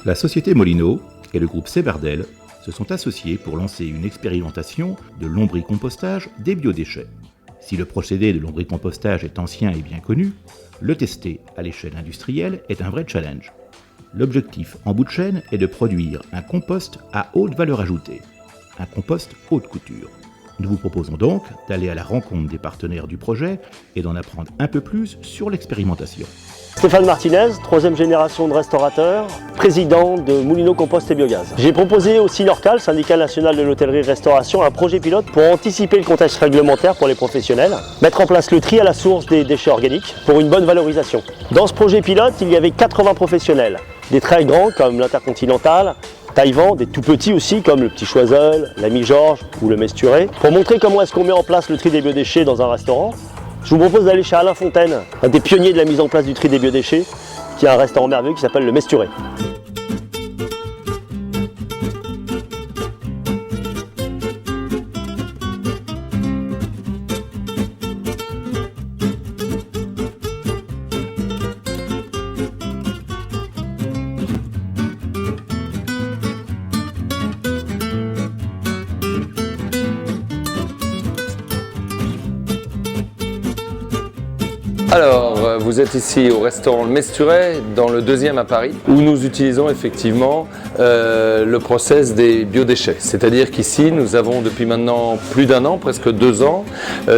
La société Molino et le groupe Semardel se sont associés pour lancer une expérimentation de lombricompostage des biodéchets. Si le procédé de lombricompostage est ancien et bien connu, le tester à l'échelle industrielle est un vrai challenge. L'objectif en bout de chaîne est de produire un compost à haute valeur ajoutée, un compost haute couture. Nous vous proposons donc d'aller à la rencontre des partenaires du projet et d'en apprendre un peu plus sur l'expérimentation. Stéphane Martinez, 3e génération de restaurateur, président de Molino Compost et Biogaz. J'ai proposé au Synorcal, syndicat national de l'hôtellerie-restauration, un projet pilote pour anticiper le contexte réglementaire pour les professionnels, mettre en place le tri à la source des déchets organiques pour une bonne valorisation. Dans ce projet pilote, il y avait 80 professionnels, des très grands comme l'Intercontinental, Taïwan, des tout petits aussi comme le Petit Choiseul, l'Ami Georges ou le Mesturé. Pour montrer comment est-ce qu'on met en place le tri des biodéchets dans un restaurant, je vous propose d'aller chez Alain Fontaine, un des pionniers de la mise en place du tri des biodéchets, qui a un restaurant merveilleux qui s'appelle le Mesturé. Alors, vous êtes ici au restaurant Le Mesturet, dans le 2e à Paris, où nous utilisons effectivement le process des biodéchets. C'est-à-dire qu'ici, nous avons depuis maintenant plus d'1 an, presque 2 ans,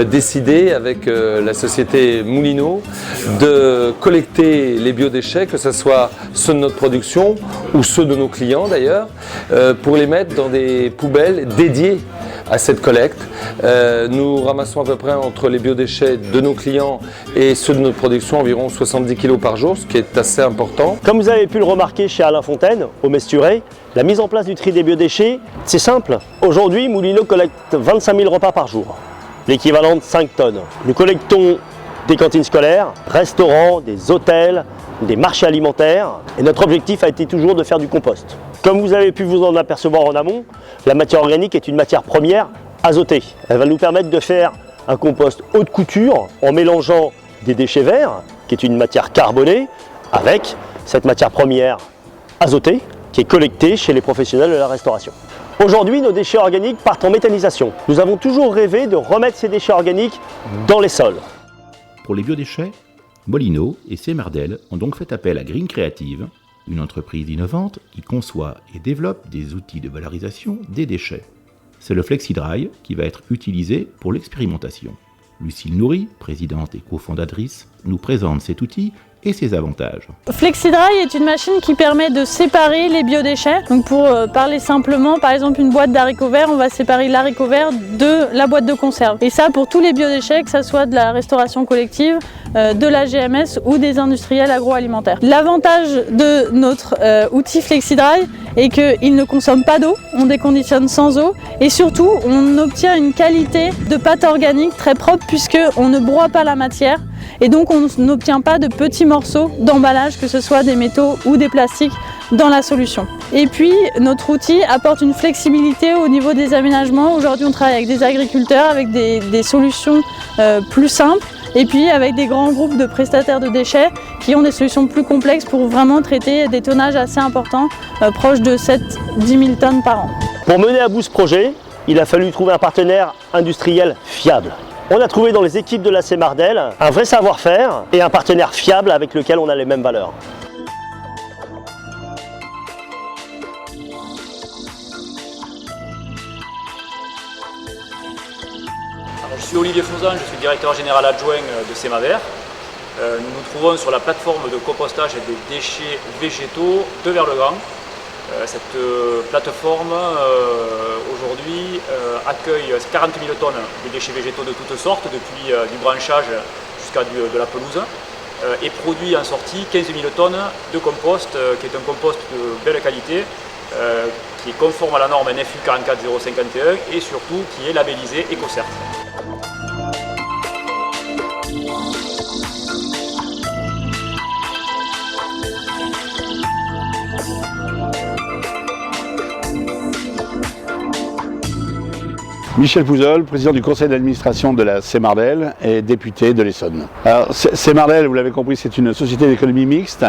décidé avec la société Molino de collecter les biodéchets, que ce soit ceux de notre production ou ceux de nos clients d'ailleurs, pour les mettre dans des poubelles dédiées à cette collecte. Nous ramassons à peu près entre les biodéchets de nos clients et ceux de notre production environ 70 kg par jour, ce qui est assez important. Comme vous avez pu le remarquer chez Alain Fontaine, au Mesturé, la mise en place du tri des biodéchets, c'est simple. Aujourd'hui, Molino collecte 25 000 repas par jour, l'équivalent de 5 tonnes. Nous collectons des cantines scolaires, restaurants, des hôtels, des marchés alimentaires, et notre objectif a été toujours de faire du compost. Comme vous avez pu vous en apercevoir en amont, la matière organique est une matière première azotée. Elle va nous permettre de faire un compost haute couture en mélangeant des déchets verts, qui est une matière carbonée, avec cette matière première azotée, qui est collectée chez les professionnels de la restauration. Aujourd'hui, nos déchets organiques partent en méthanisation. Nous avons toujours rêvé de remettre ces déchets organiques dans les sols. Pour les biodéchets, Molino et Semardel ont donc fait appel à Green Creative, une entreprise innovante qui conçoit et développe des outils de valorisation des déchets. C'est le FlexiDry qui va être utilisé pour l'expérimentation. Lucille Noury, présidente et cofondatrice, nous présente cet outil et ses avantages. FlexiDry est une machine qui permet de séparer les biodéchets. Donc pour parler simplement, par exemple une boîte d'haricots verts, on va séparer l'haricot vert de la boîte de conserve. Et ça pour tous les biodéchets, que ce soit de la restauration collective, de la GMS ou des industriels agroalimentaires. L'avantage de notre outil FlexiDry est qu'il ne consomme pas d'eau, on déconditionne sans eau et surtout on obtient une qualité de pâte organique très propre puisqu'on ne broie pas la matière. Et donc on n'obtient pas de petits morceaux d'emballage, que ce soit des métaux ou des plastiques, dans la solution. Et puis notre outil apporte une flexibilité au niveau des aménagements. Aujourd'hui on travaille avec des agriculteurs, avec des solutions plus simples, et puis avec des grands groupes de prestataires de déchets qui ont des solutions plus complexes pour vraiment traiter des tonnages assez importants, proches de 7-10 000 tonnes par an. Pour mener à bout ce projet, il a fallu trouver un partenaire industriel fiable. On a trouvé dans les équipes de la Semardel un vrai savoir-faire et un partenaire fiable avec lequel on a les mêmes valeurs. Alors, je suis Olivier Fauzan, je suis directeur général adjoint de Semavert. Nous nous trouvons sur la plateforme de compostage des déchets végétaux de Vers-le-Grand. Cette plateforme aujourd'hui accueille 40 000 tonnes de déchets végétaux de toutes sortes, depuis du branchage jusqu'à de la pelouse, et produit en sortie 15 000 tonnes de compost, qui est un compost de belle qualité, qui est conforme à la norme NFU 44051 et surtout qui est labellisé EcoCert. Michel Pouzol, président du conseil d'administration de la Semardel et député de l'Essonne. Alors, Semardel, vous l'avez compris, c'est une société d'économie mixte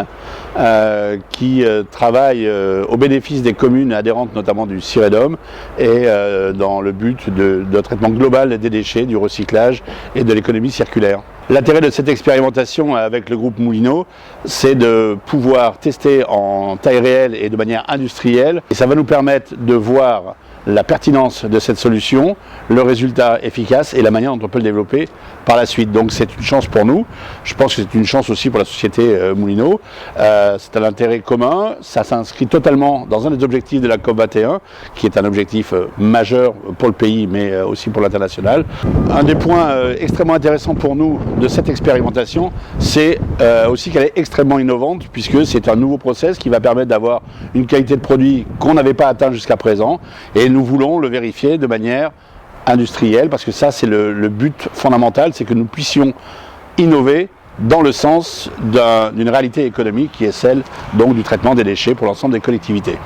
qui travaille au bénéfice des communes adhérentes, notamment du Ciredom, et dans le but de traitement global des déchets, du recyclage et de l'économie circulaire. L'intérêt de cette expérimentation avec le groupe Moulineau, c'est de pouvoir tester en taille réelle et de manière industrielle, et ça va nous permettre de voir la pertinence de cette solution, le résultat efficace et la manière dont on peut le développer par la suite. Donc c'est une chance pour nous, je pense que c'est une chance aussi pour la société Moulineau, c'est un intérêt commun, ça s'inscrit totalement dans un des objectifs de la COP21, qui est un objectif majeur pour le pays mais aussi pour l'international. Un des points extrêmement intéressants pour nous de cette expérimentation, c'est aussi qu'elle est extrêmement innovante, puisque c'est un nouveau process qui va permettre d'avoir une qualité de produit qu'on n'avait pas atteint jusqu'à présent, et nous voulons le vérifier de manière industrielle, parce que ça c'est le but fondamental, c'est que nous puissions innover dans le sens d'une réalité économique qui est celle donc du traitement des déchets pour l'ensemble des collectivités.